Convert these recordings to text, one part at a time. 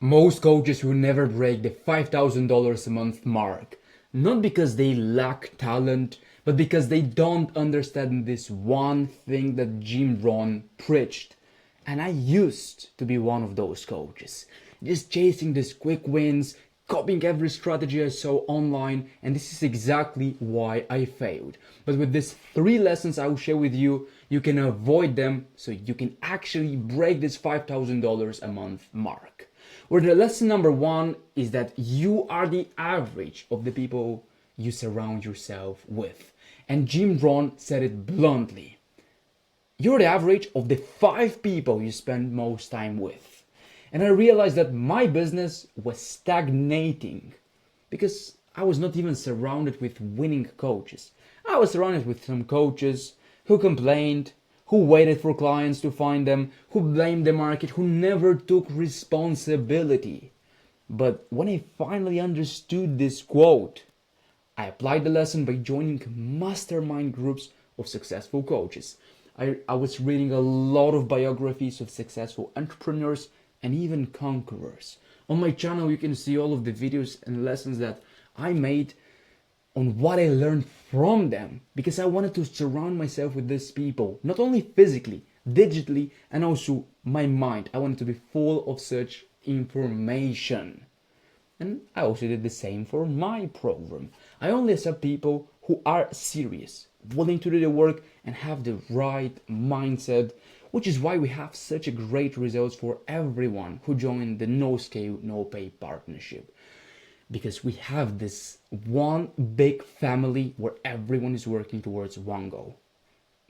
Most coaches will never break the $5,000 a month mark, not because they lack talent, but because they don't understand this one thing that Jim Rohn preached. And I used to be one of those coaches, just chasing these quick wins, copying every strategy I saw online, and this is exactly why I failed. But with these three lessons I will share with you, you can avoid them so you can actually break this $5,000 a month mark. Where the lesson number one is that you are the average of the people you surround yourself with. And Jim Rohn said it bluntly. You're the average of the five people you spend most time with. And I realized that my business was stagnating because I was not even surrounded with winning coaches. I was surrounded with some coaches who complained, who waited for clients to find them, who blamed the market, who never took responsibility. But when I finally understood this quote, I applied the lesson by joining mastermind groups of successful coaches. I was reading a lot of biographies of successful entrepreneurs and even conquerors. On my channel, you can see all of the videos and lessons that I made on what I learned from them because I wanted to surround myself with these people, not only physically, digitally, and also my mind. I wanted to be full of such information. And I also did the same for my program. I only accept people who are serious, willing to do the work, and have the right mindset, which is why we have such a great results for everyone who joined the No Scale, No Pay partnership. Because we have this one big family where everyone is working towards one goal.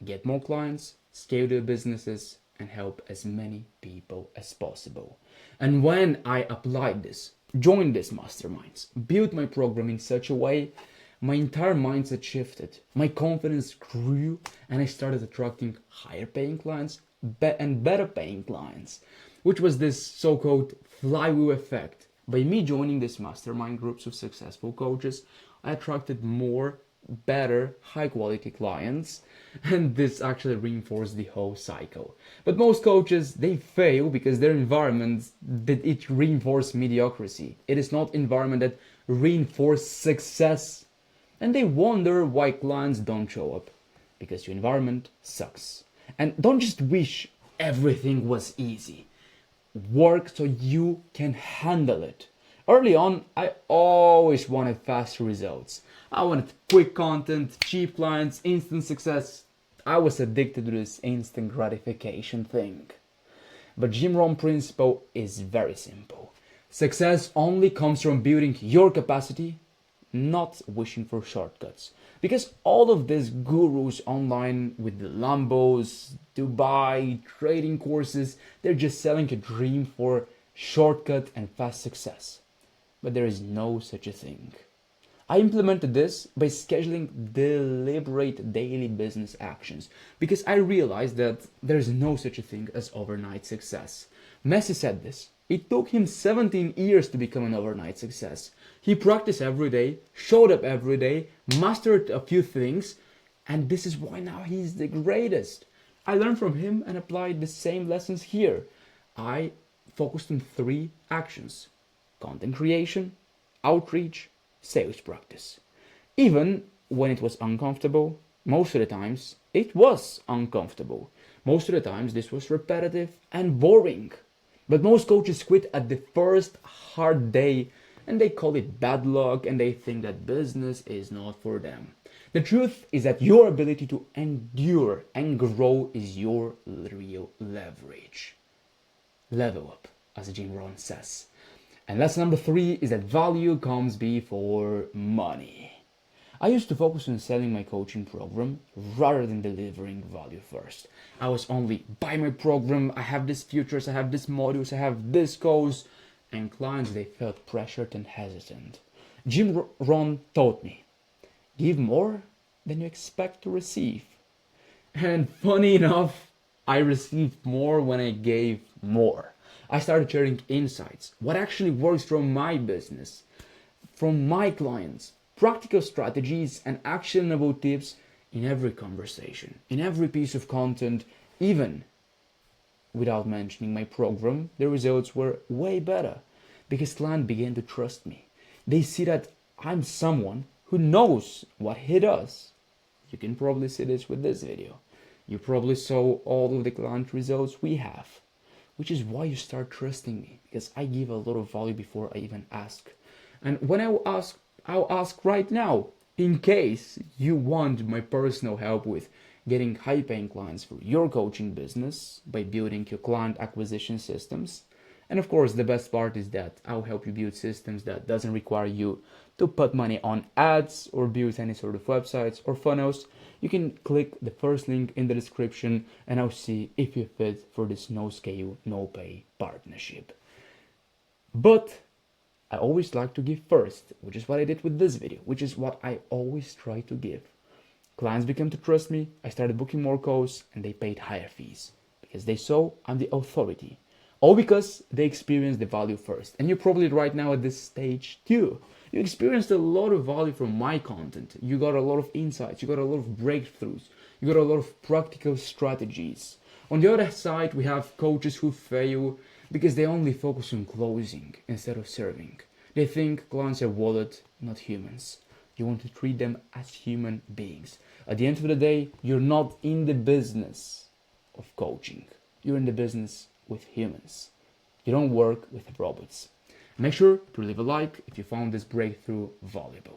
Get more clients, scale their businesses, and help as many people as possible. And when I applied this, joined these masterminds, built my program in such a way, my entire mindset shifted. My confidence grew and I started attracting higher paying clients and better paying clients, which was this so-called flywheel effect. By me joining these mastermind groups of successful coaches, I attracted more, better, high quality clients, and this actually reinforced the whole cycle. But most coaches, they fail because their environment that it reinforce mediocrity. It is not environment that reinforce success. And they wonder why clients don't show up because your environment sucks. And don't just wish everything was easy. Work so you can handle it. Early on, I always wanted fast results. I wanted quick content, cheap clients, instant success. I was addicted to this instant gratification thing. But Jim Rohn principle is very simple. Success only comes from building your capacity, not wishing for shortcuts. Because all of these gurus online with the Lambos, Dubai, trading courses, they're just selling a dream for shortcut and fast success. But there is no such a thing. I implemented this by scheduling deliberate daily business actions because I realized that there is no such a thing as overnight success. Messi said this. It took him 17 years to become an overnight success. He practiced every day, showed up every day, mastered a few things, and this is why now he's the greatest. I learned from him and applied the same lessons here. I focused on three actions: content creation, outreach, sales practice. Even when it was uncomfortable, most of the times it was uncomfortable. Most of the times this was repetitive and boring. But most coaches quit at the first hard day and they call it bad luck and they think that business is not for them. The truth is that your ability to endure and grow is your real leverage. Level up, as Jim Rohn says. And lesson number three is that value comes before money. I used to focus on selling my coaching program rather than delivering value first. I was only buy my program, I have these features, I have these modules, I have this goals, and clients they felt pressured and hesitant. Jim Rohn taught me, give more than you expect to receive. And funny enough, I received more when I gave more. I started sharing insights, what actually works from my business, from my clients, practical strategies and actionable tips in every conversation, in every piece of content, even without mentioning my program, the results were way better. Because clients began to trust me. They see that I'm someone who knows what he does. You can probably see this with this video. You probably saw all of the client results we have, which is why you start trusting me, because I give a lot of value before I even ask. And when I'll ask right now, in case you want my personal help with getting high paying clients for your coaching business by building your client acquisition systems. And of course, the best part is that I'll help you build systems that doesn't require you to put money on ads or build any sort of websites or funnels. You can click the first link in the description and I'll see if you fit for this no scale, no pay partnership. But I always like to give first, which is what I did with this video, which is what I always try to give. Clients began to trust me, I started booking more calls, and they paid higher fees because they saw I'm the authority. All because they experienced the value first. And you're probably right now at this stage too. You experienced a lot of value from my content. You got a lot of insights, you got a lot of breakthroughs, you got a lot of practical strategies. On the other side, we have coaches who fail because they only focus on closing instead of serving. They think clients are wallet, not humans. You want to treat them as human beings. At the end of the day, you're not in the business of coaching. You're in the business with humans. You don't work with robots. Make sure to leave a like if you found this breakthrough valuable.